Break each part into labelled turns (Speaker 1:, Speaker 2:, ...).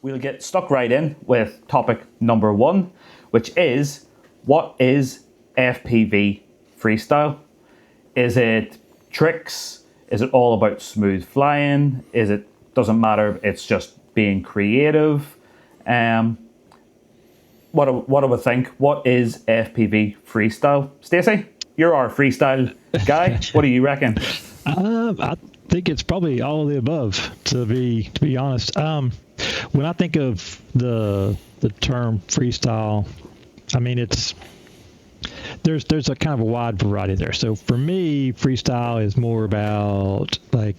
Speaker 1: we'll get stuck right in with topic number one, which is, what is FPV freestyle? Is it tricks? Is it all about smooth flying? Doesn't matter, it's just being creative? What do we think? What is FPV freestyle? Stacey, you're our freestyle guy. What do you reckon?
Speaker 2: I think it's probably all of the above, to be honest. When I think of the term freestyle, I mean, there's a kind of a wide variety there. So for me, freestyle is more about like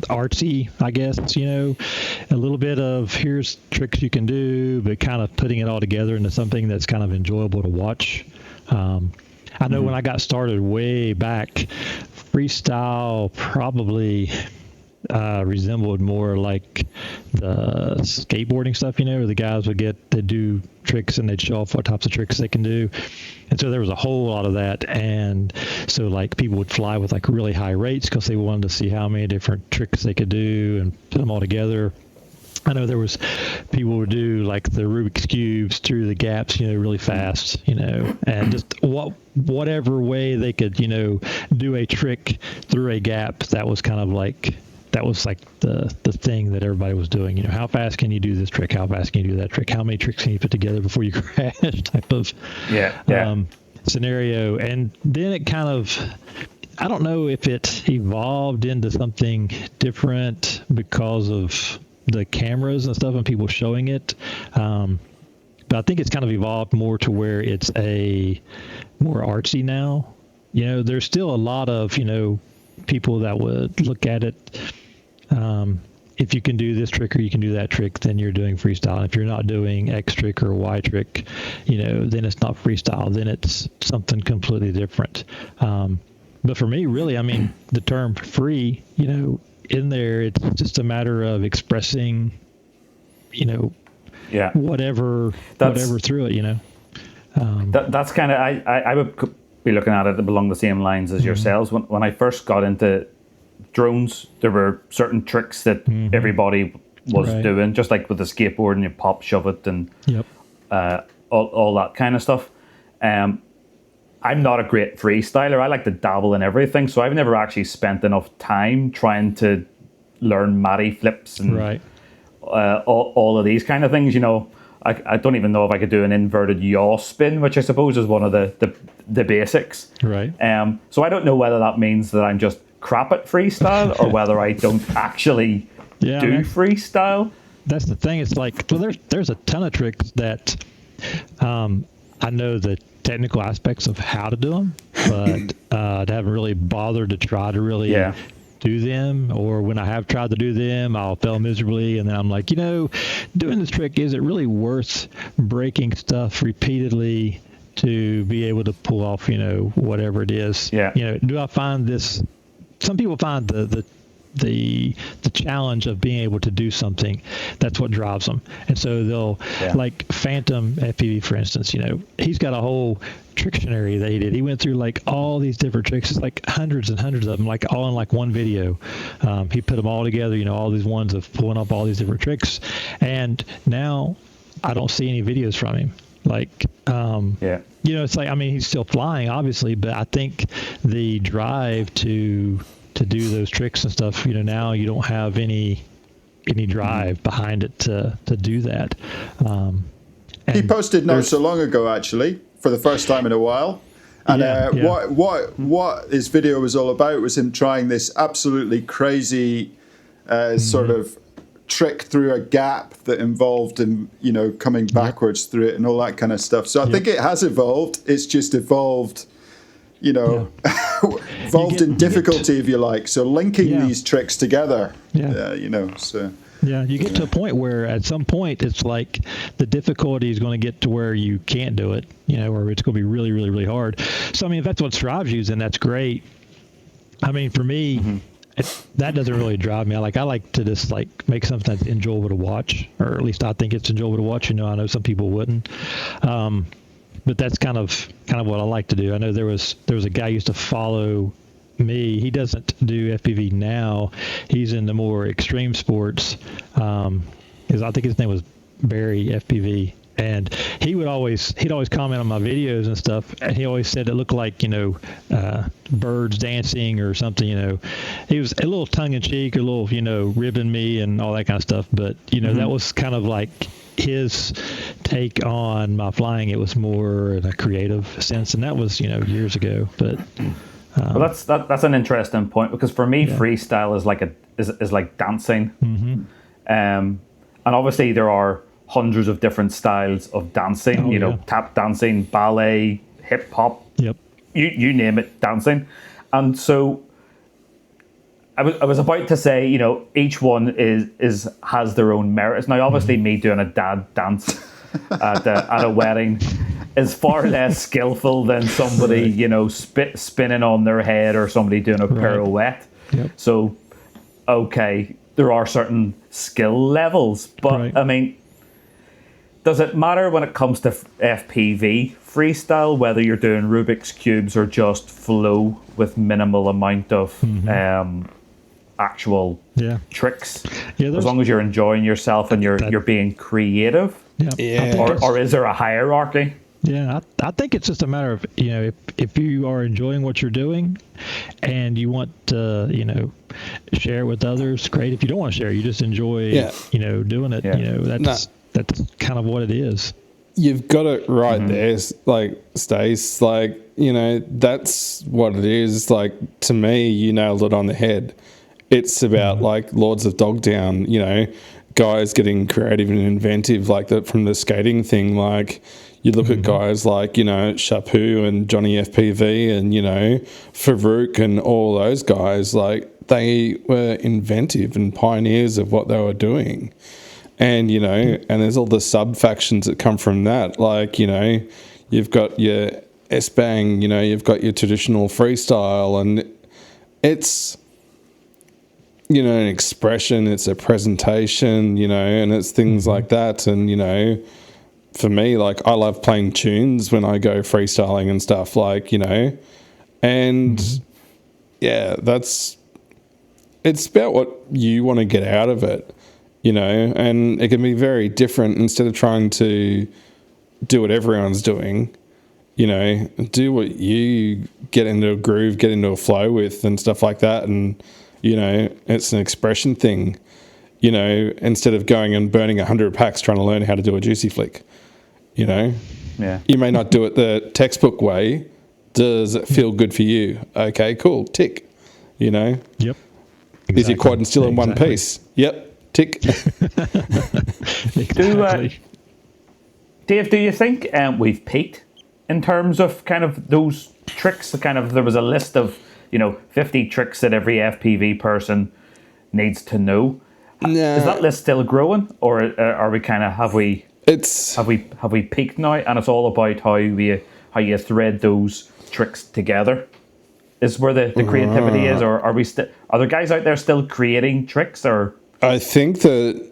Speaker 2: artsy, I guess, a little bit of here's tricks you can do, but kind of putting it all together into something that's kind of enjoyable to watch. I know when I got started way back, freestyle probably resembled more like the skateboarding stuff, where the guys they'd do tricks and they'd show off what types of tricks they can do. And so there was a whole lot of that. And so like people would fly with like really high rates because they wanted to see how many different tricks they could do and put them all together. I know there was people would do like the Rubik's Cubes through the gaps, really fast, and just whatever way they could, do a trick through a gap. That was kind of like, the thing that everybody was doing. How fast can you do this trick? How fast can you do that trick? How many tricks can you put together before you crash? Type of scenario. And then it kind of, I don't know if it evolved into something different because of the cameras and stuff and people showing it. But I think it's kind of evolved more to where it's a more artsy now. There's still a lot of, people that would look at it. If you can do this trick or you can do that trick, then you're doing freestyle. And if you're not doing X trick or Y trick, then it's not freestyle. Then it's something completely different. But for me, really, I mean, the term free, in there, it's just a matter of expressing, whatever through it,
Speaker 1: That's kind of, I would be looking at it along the same lines as yourselves. When I first got into drones, there were certain tricks that everybody was doing, just like with the skateboard and you pop, shove it, and all that kind of stuff. I'm not a great freestyler. I like to dabble in everything, so I've never actually spent enough time trying to learn Matty flips and all of these kind of things. I don't even know if I could do an inverted yaw spin, which I suppose is one of the basics.
Speaker 2: Right.
Speaker 1: So I don't know whether that means that I'm just crap at freestyle or whether I don't actually do freestyle.
Speaker 2: That's the thing. It's like, well, there's a ton of tricks that I know the technical aspects of how to do them, but I haven't really bothered to try to really do them. Or when I have tried to do them, I'll fail miserably, and then I'm like, doing this trick, is it really worth breaking stuff repeatedly to be able to pull off, whatever it is? Do I find this? Some people find the challenge of being able to do something, that's what drives them. And so they'll like Phantom FPV, for instance, he's got a whole Trictionary that he did. He went through like all these different tricks. It's like hundreds and hundreds of them, like all in like one video. He put them all together, all these ones of pulling up all these different tricks. And now I don't see any videos from him. Like, it's like, I mean, he's still flying obviously, but I think the drive to do those tricks and stuff, now you don't have any drive behind it to do that.
Speaker 3: He posted not so long ago, actually, for the first time in a while. And what his video was all about was him trying this absolutely crazy sort of trick through a gap that involved him, coming backwards through it and all that kind of stuff. So I think it has evolved. It's just evolved, evolved in difficulty, if you like. So linking these tricks together, so.
Speaker 2: Yeah, you get to a point where at some point it's like the difficulty is going to get to where you can't do it, or it's going to be really, really, really hard. So, I mean, if that's what drives you, then that's great. I mean, for me, that doesn't really drive me. I like to just like make something that's enjoyable to watch, or at least I think it's enjoyable to watch. I know some people wouldn't. But that's kind of what I like to do. I know there was a guy who used to follow me. He doesn't do FPV now. He's into more extreme sports. And I think his name was Barry FPV. And he'd always comment on my videos and stuff, and he always said it looked like, birds dancing or something, He was a little tongue-in-cheek, a little, ribbing me and all that kind of stuff. But, that was kind of like his take on my flying. It was more in a creative sense, and that was, years ago. But
Speaker 1: well, that's an interesting point, because for me, freestyle is like dancing. Mm-hmm. And obviously there are hundreds of different styles of dancing, tap dancing, ballet, hip hop, you name it, dancing. And so I was about to say, each one has their own merits. Now, obviously, me doing a dad dance at a wedding is far less skillful than somebody, spinning on their head, or somebody doing a pirouette. Yep. So, okay, there are certain skill levels, but I mean, does it matter when it comes to FPV freestyle whether you're doing Rubik's cubes or just flow with minimal amount of actual tricks? As long as you're enjoying yourself and you're being creative. Or is there a hierarchy?
Speaker 2: Yeah, I think it's just a matter of, if you are enjoying what you're doing and you want to, share it with others, great. If you don't want to share, you just enjoy, doing it, that's kind of what it is.
Speaker 4: You've got it right there, like, Stace, like, that's what it is. Like, to me, you nailed it on the head. It's about, like, Lords of Dogtown, guys getting creative and inventive, like that from the skating thing. Like, you look at guys like, Chapu and Johnny FPV and, Farouk and all those guys, like, they were inventive and pioneers of what they were doing. And, and there's all the sub-factions that come from that. Like, you've got your S-Bang, you've got your traditional freestyle, and it's, an expression, it's a presentation, and it's things like that. And, for me, like, I love playing tunes when I go freestyling and stuff, like, and, it's about what you want to get out of it. And it can be very different. Instead of trying to do what everyone's doing, do what you get into a groove, get into a flow with and stuff like that. And, it's an expression thing, instead of going and burning 100 packs trying to learn how to do a juicy flick, You may not do it the textbook way. Does it feel good for you? Okay, cool. Tick, Yep. Exactly. Is your quad still in one piece? Yep. Tick.
Speaker 2: Exactly.
Speaker 1: Dave, do you think we've peaked in terms of kind of those tricks? There was a list of 50 tricks that every FPV person needs to know. Nah. Is that list still growing, or are we kind of have we peaked now, and it's all about how you thread those tricks together? Is where the creativity is, or are there guys out there still creating tricks? Or
Speaker 4: I think that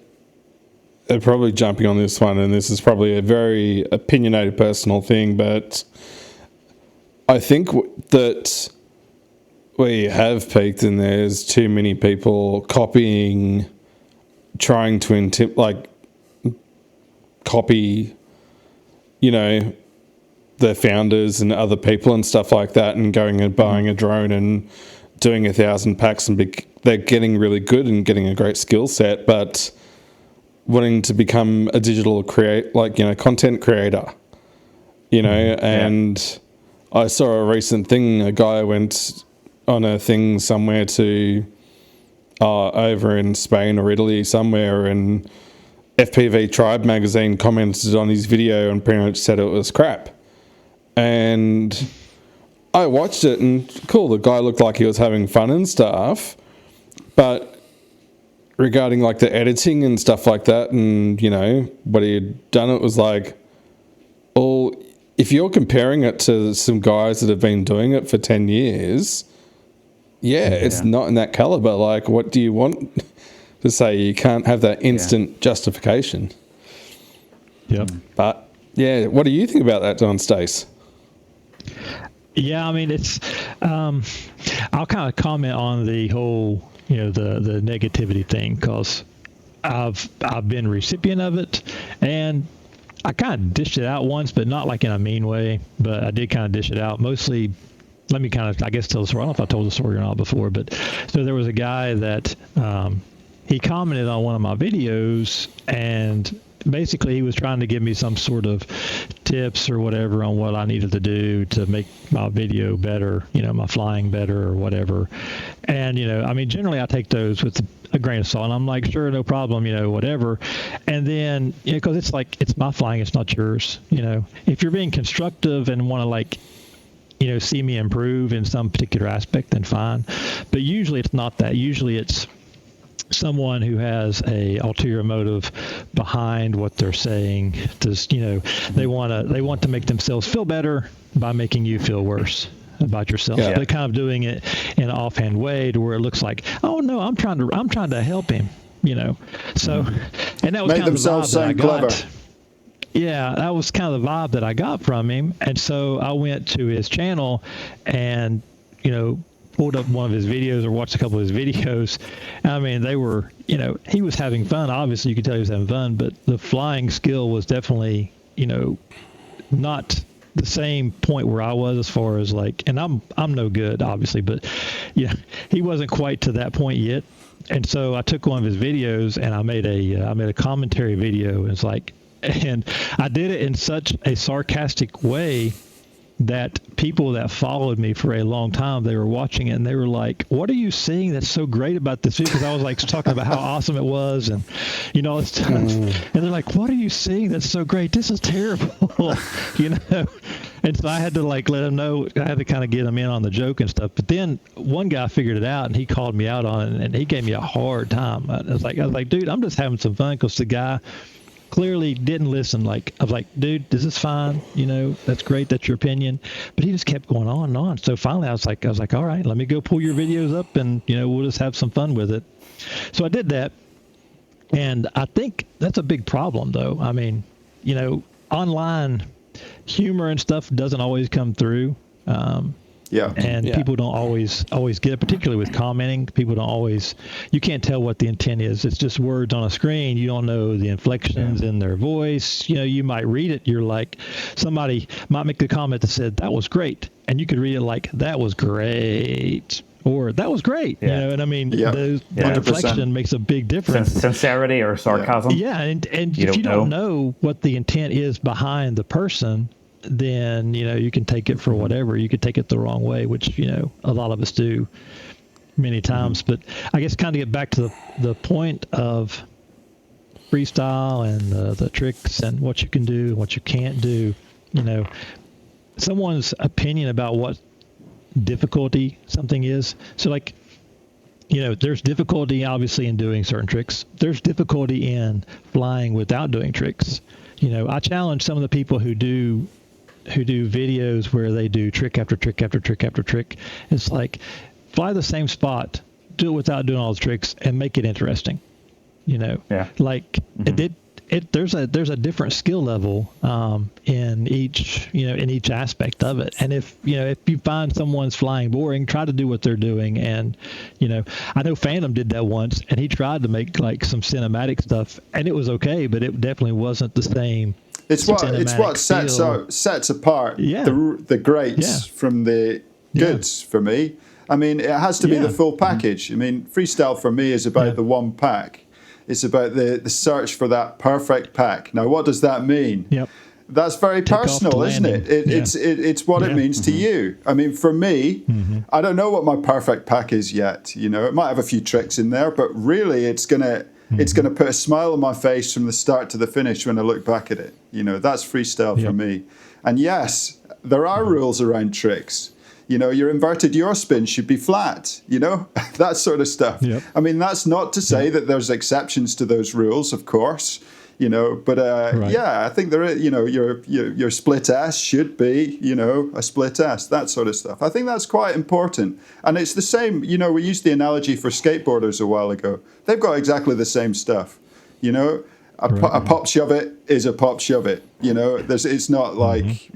Speaker 4: they're probably jumping on this one, and this is probably a very opinionated personal thing, but I think that we have peaked, and there's too many people copying, trying to copy, the founders and other people and stuff like that, and going and buying a drone and doing 1,000 packs, and they're getting really good and getting a great skill set, but wanting to become a digital content creator, and I saw a recent thing, a guy went on a thing somewhere to over in Spain or Italy somewhere, and FPV Tribe magazine commented on his video and pretty much said it was crap. And I watched it, and cool, the guy looked like he was having fun and stuff, but regarding like the editing and stuff like that, and what he had done, it was like, well, if you're comparing it to some guys that have been doing it for 10 years, it's not in that caliber. Like, what do you want to say? You can't have that instant justification.
Speaker 2: Yep.
Speaker 4: But what do you think about that, Don Stace?
Speaker 2: Yeah, I mean, it's. I'll kind of comment on the whole, the negativity thing, because I've been recipient of it, and I kind of dished it out once, but not like in a mean way. But I did kind of dish it out. Mostly, let me kind of, I guess, tell the story. I don't know if I told the story or not before, but so there was a guy that he commented on one of my videos, and basically he was trying to give me some sort of tips or whatever on what I needed to do to make my video better, my flying better or whatever. And, I mean, generally I take those with a grain of salt, and I'm like, sure, no problem, whatever. And then, because it's like, it's my flying, it's not yours. If you're being constructive and want to like, see me improve in some particular aspect, then fine. But usually it's not that. Usually it's someone who has a ulterior motive behind what they're saying. They want to make themselves feel better by making you feel worse about yourself.
Speaker 4: Yeah.
Speaker 2: They're kind of doing it in an offhand way to where it looks like, oh no, I'm trying to help him. So, and that was
Speaker 3: Make
Speaker 2: kind of
Speaker 3: themselves
Speaker 2: the vibe that I
Speaker 3: sound
Speaker 2: got.
Speaker 3: clever.
Speaker 2: Yeah, that was kind of the vibe that I got from him. And so I went to his channel and, pulled up one of his videos or watched a couple of his videos. I mean, they were, he was having fun. Obviously, you could tell he was having fun, but the flying skill was definitely, not the same point where I was as far as like, and I'm no good, obviously, but yeah, he wasn't quite to that point yet. And so I took one of his videos and I made a commentary video. And it's like, and I did it in such a sarcastic way that people that followed me for a long time, they were watching it and they were like, what are you seeing that's so great about this video? Because I was like talking about how awesome it was and, all this stuff. And they're like, what are you seeing that's so great? This is terrible, And so I had to like let them know, I had to kind of get them in on the joke and stuff. But then one guy figured it out and he called me out on it and he gave me a hard time. I was like, dude, I'm just having some fun, because the guy clearly didn't listen. Like, I was like, dude, this is fine. That's great. That's your opinion. But he just kept going on and on. So finally I was like, all right, let me go pull your videos up and, we'll just have some fun with it. So I did that. And I think that's a big problem though. I mean, online humor and stuff doesn't always come through. And people don't always get it, particularly with commenting. People don't always, you can't tell what the intent is. It's just words on a screen. You don't know the inflections in their voice. You might read it. You're like, somebody might make a comment that said, that was great. And you could read it like, that was great. Or that was great.
Speaker 1: Yeah.
Speaker 2: And I mean,
Speaker 3: Yeah.
Speaker 2: the inflection makes a big difference.
Speaker 1: Sincerity or sarcasm.
Speaker 2: Yeah. And if you don't know what the intent is behind the person, then you can take it for whatever. You could take it the wrong way, which a lot of us do many times. But I guess kind of get back to the point of freestyle and the tricks and what you can do and what you can't do. Someone's opinion about what difficulty something is. So like, there's difficulty obviously in doing certain tricks. There's difficulty in flying without doing tricks. I challenge some of the people who do videos where they do trick after trick after trick after trick. It's like, fly the same spot, do it without doing all the tricks, and make it interesting. Like there's a different skill level in each aspect of it. And if you find someone's flying boring, try to do what they're doing. And I know Phantom did that once, and he tried to make like some cinematic stuff, and it was okay, but it definitely wasn't the same.
Speaker 3: It's what sets apart the greats from the goods for me. I mean, it has to be the full package. I mean, freestyle for me is about the one pack. It's about the search for that perfect pack. Now, what does that mean?
Speaker 2: Yep.
Speaker 3: That's very personal, isn't it? It's what it means to you. I mean, for me, I don't know what my perfect pack is yet. It might have a few tricks in there, but really it's gonna put a smile on my face from the start to the finish when I look back at it. That's freestyle for me. And yes, there are rules around tricks. Your inverted yaw spin should be flat, that sort of stuff. Yep. I mean, that's not to say that there's exceptions to those rules, of course, but I think there is, your split S should be, a split S, that sort of stuff. I think that's quite important. And it's the same, we used the analogy for skateboarders a while ago. They've got exactly the same stuff, A pop shove it is a pop shove it. It's not like,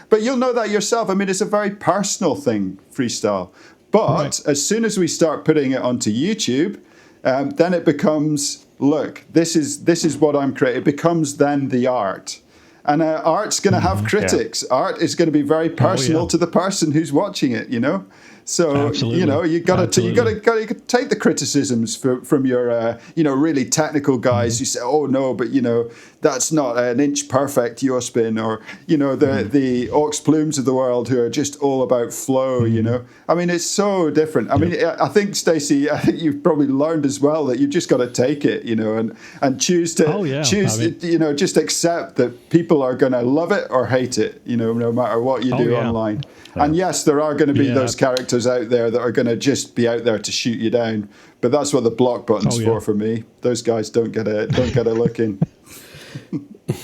Speaker 3: but you'll know that yourself. I mean, it's a very personal thing, freestyle. But as soon as we start putting it onto YouTube, then it becomes look, this is what I'm creating. It becomes then the art. And art's going to have critics. Yeah. Art is going to be very personal to the person who's watching it, you know. So
Speaker 2: Absolutely.
Speaker 3: you know, you got to take the criticisms from your really technical guys who say, oh no, but you know that's not an inch perfect yaw spin, or you know the aux plumes of the world who are just all about flow. You know, I mean it's so different. I mean, I think Stacey, I think you've probably learned as well that you've just got to take it, you know, and choose you know, just accept that people are going to love it or hate it, you know, no matter what you do online. And yes, there are going to be those characters out there that are going to just be out there to shoot you down. But that's what the block button's for me. Those guys don't get a look in.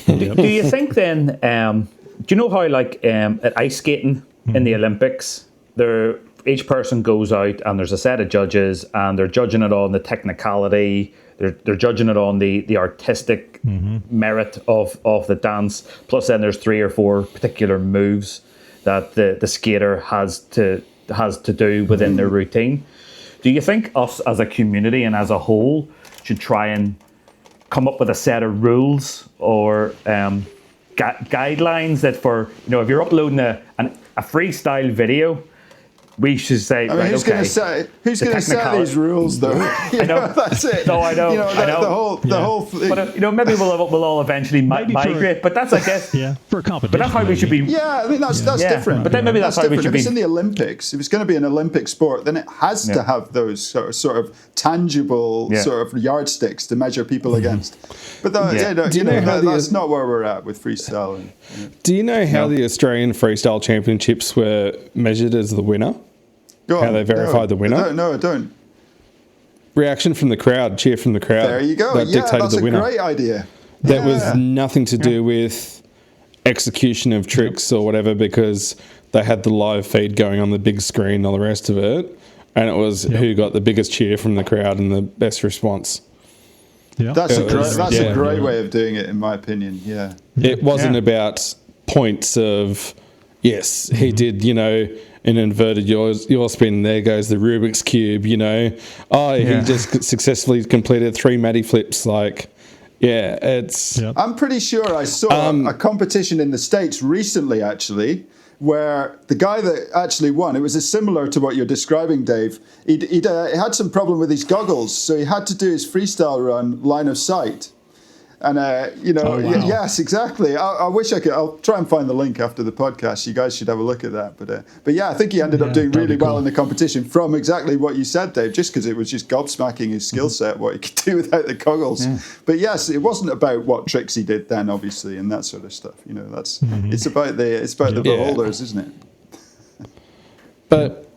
Speaker 1: Do you think then? Do you know how like at ice skating in the Olympics, each person goes out and there's a set of judges and they're judging it on the technicality. They're judging it on the artistic merit of the dance. Plus, then there's 3 or 4 particular moves that the skater has to do within their routine. Do you think us as a community and as a whole should try and come up with a set of rules or guidelines that for, you know, if you're uploading a freestyle video, we should say,
Speaker 3: I mean, who's going to set these rules, though? I know. That's it.
Speaker 1: No, I know.
Speaker 3: You know,
Speaker 1: I know.
Speaker 3: The whole thing.
Speaker 1: But, you know, maybe we'll all eventually migrate. But that's, I guess...
Speaker 2: for a competition.
Speaker 1: But that's how we should be...
Speaker 3: Yeah, I mean, that's different.
Speaker 1: But then maybe that's how we should be...
Speaker 3: If it's in the Olympics, if it's going to be an Olympic sport, then it has to have those sort of tangible sort of yardsticks to measure people against. But that's not where we're at with freestyle.
Speaker 4: Do you know how the Australian Freestyle Championships were measured as the winner? How they verified the winner?
Speaker 3: No, I don't.
Speaker 4: Reaction from the crowd, cheer from the crowd.
Speaker 3: There you go.
Speaker 4: That dictated
Speaker 3: that's
Speaker 4: the winner.
Speaker 3: A great idea.
Speaker 4: That was nothing to do with execution of tricks or whatever, because they had the live feed going on the big screen and all the rest of it, and it was who got the biggest cheer from the crowd and the best response.
Speaker 2: Yeah.
Speaker 3: That's a great way of doing it, in my opinion. Yeah.
Speaker 4: It wasn't about points of, yes, he did, you know, an inverted yaw spin, there goes the Rubik's Cube, you know. He just successfully completed 3 Matty flips. Like, it's...
Speaker 3: I'm pretty sure I saw a competition in the States recently, actually, where the guy that actually won, it was similar to what you're describing, Dave. He had some problem with his goggles, so he had to do his freestyle run line of sight. And, yes, exactly. I wish I could. I'll try and find the link after the podcast. You guys should have a look at that. But yeah, I think he ended up doing really well in the competition from exactly what you said, Dave, just because it was just gobsmacking his skill set, what he could do without the goggles. Yeah. But yes, it wasn't about what tricks he did then, obviously, and that sort of stuff. You know, it's about the beholders, isn't it?
Speaker 4: But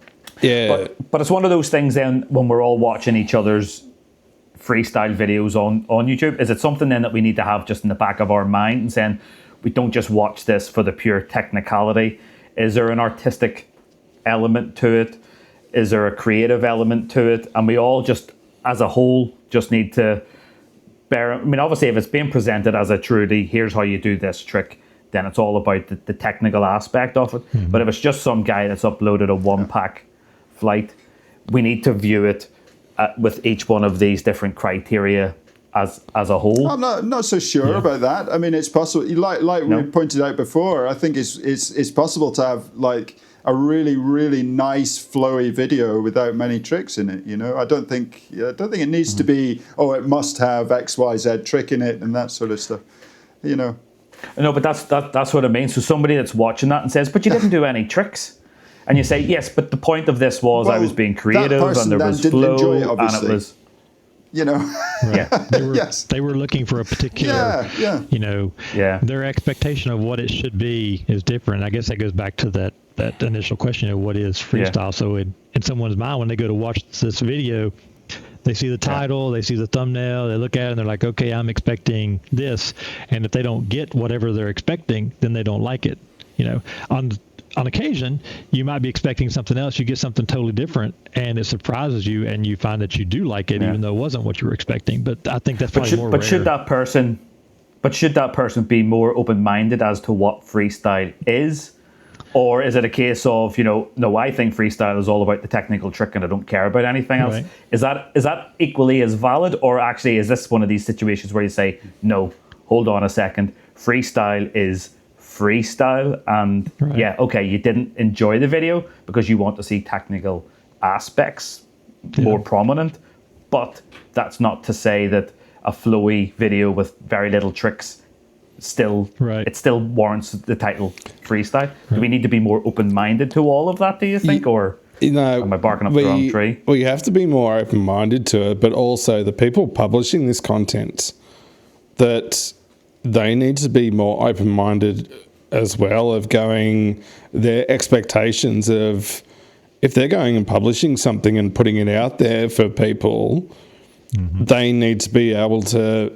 Speaker 1: but it's one of those things then when we're all watching each other's freestyle videos on YouTube, is it something then that we need to have just in the back of our mind and saying we don't just watch this for the pure technicality? Is there an artistic element to it? Is there a creative element to it? And we all just as a whole just need to bear, I mean, obviously if it's being presented as a truly here's how you do this trick, then it's all about the technical aspect of it. But if it's just some guy that's uploaded a one-pack flight, we need to view it with each one of these different criteria as a whole.
Speaker 3: I'm not so sure about that. I mean, it's possible. Like we pointed out before, I think it's possible to have like a really, really nice flowy video without many tricks in it. You know, I don't think it needs to be. It must have X, Y, Z trick in it and that sort of stuff. You know.
Speaker 1: No, but that's what I mean. So somebody that's watching that and says, "But you didn't do any tricks." And you say, yes, but the point of this was I was being creative and there was flow and it was...
Speaker 3: You know?
Speaker 2: They were looking for a particular, you know, their expectation of what it should be is different. I guess that goes back to that initial question of what is freestyle. So in someone's mind, when they go to watch this video, they see the title, they see the thumbnail, they look at it and they're like, okay, I'm expecting this. And if they don't get whatever they're expecting, then they don't like it. You know, on occasion, you might be expecting something else. You get something totally different, and it surprises you, and you find that you do like it, even though it wasn't what you were expecting. But I think that's probably more rare.
Speaker 1: Should that person be more open-minded as to what freestyle is, Or is it a case of, no, I think freestyle is all about the technical trick and I don't care about anything else?
Speaker 2: Right.
Speaker 1: Is that equally as valid, or actually is this one of these situations where you say, no, hold on a second, freestyle is freestyle, and you didn't enjoy the video because you want to see technical aspects more prominent, but that's not to say that a flowy video with very little tricks still warrants the title freestyle. Do we need to be more open-minded to all of that, do you think, or am I barking up the wrong tree?
Speaker 4: Well, you have to be more open-minded to it, but also the people publishing this content, that they need to be more open-minded as well, of going their expectations of, if they're going and publishing something and putting it out there for people, they need to be able to,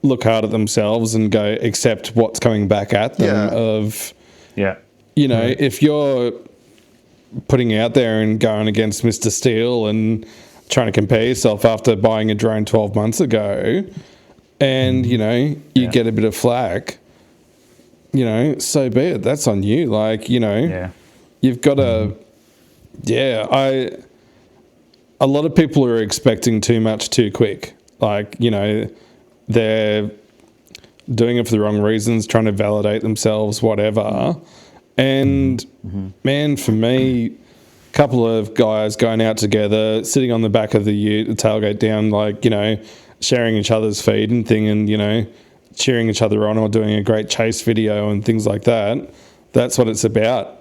Speaker 4: look hard at themselves and go accept what's coming back at them. If you're putting out there and going against Mr. Steele and trying to compare yourself after buying a drone 12 months ago, and, you get a bit of flack, so be it. That's on you. You've got to, a lot of people are expecting too much too quick. They're doing it for the wrong reasons, trying to validate themselves, whatever. And, man, for me, a couple of guys going out together, sitting on the back of the ute, the tailgate down, sharing each other's feed and thing, and, cheering each other on, or doing a great chase video and things like that. That's what it's about.